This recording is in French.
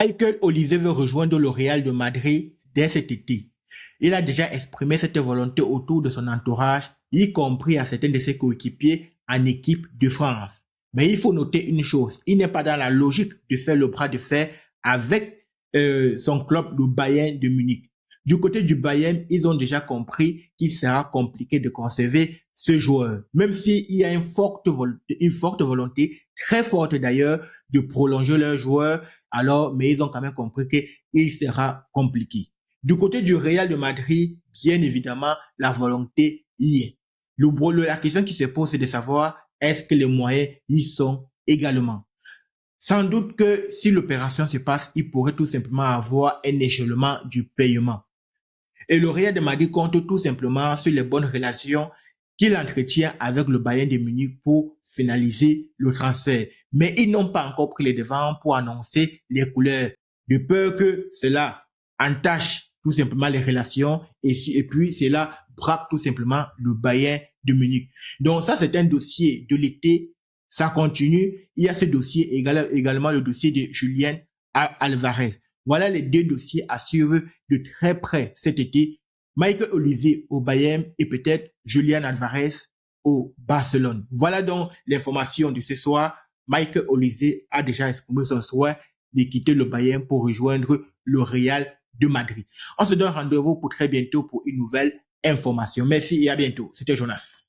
Michael Olise veut rejoindre le Real de Madrid dès cet été. Il a déjà exprimé cette volonté autour de son entourage, y compris à certains de ses coéquipiers en équipe de France. Mais il faut noter une chose, il n'est pas dans la logique de faire le bras de fer avec son club, le Bayern de Munich. Du côté du Bayern, ils ont déjà compris qu'il sera compliqué de conserver ce joueur, même s'il y a une forte volonté, très forte d'ailleurs, de prolonger leur joueur. Alors, mais ils ont quand même compris qu'il sera compliqué. Du côté du Real de Madrid, bien évidemment, la volonté y est. La question qui se pose, c'est de savoir est-ce que les moyens y sont également. Sans doute que si l'opération se passe, il pourrait tout simplement avoir un échelonnement du paiement. Et le Real de Madrid compte tout simplement sur les bonnes relations qu'il entretient avec le Bayern de Munich pour finaliser le transfert. Mais ils n'ont pas encore pris les devants pour annoncer les couleurs, de peur que cela entache tout simplement les relations et puis cela braque tout simplement le Bayern de Munich. Donc ça, c'est un dossier de l'été. Ça continue. Il y a ce dossier également le dossier de Julián Alvarez. Voilà les deux dossiers à suivre de très près cet été. Michael Olise au Bayern et peut-être Julián Alvarez au Barcelone. Voilà donc l'information de ce soir. Michael Olise a déjà exprimé son souhait de quitter le Bayern pour rejoindre le Real de Madrid. On se donne rendez-vous pour très bientôt pour une nouvelle information. Merci et à bientôt. C'était Jonas.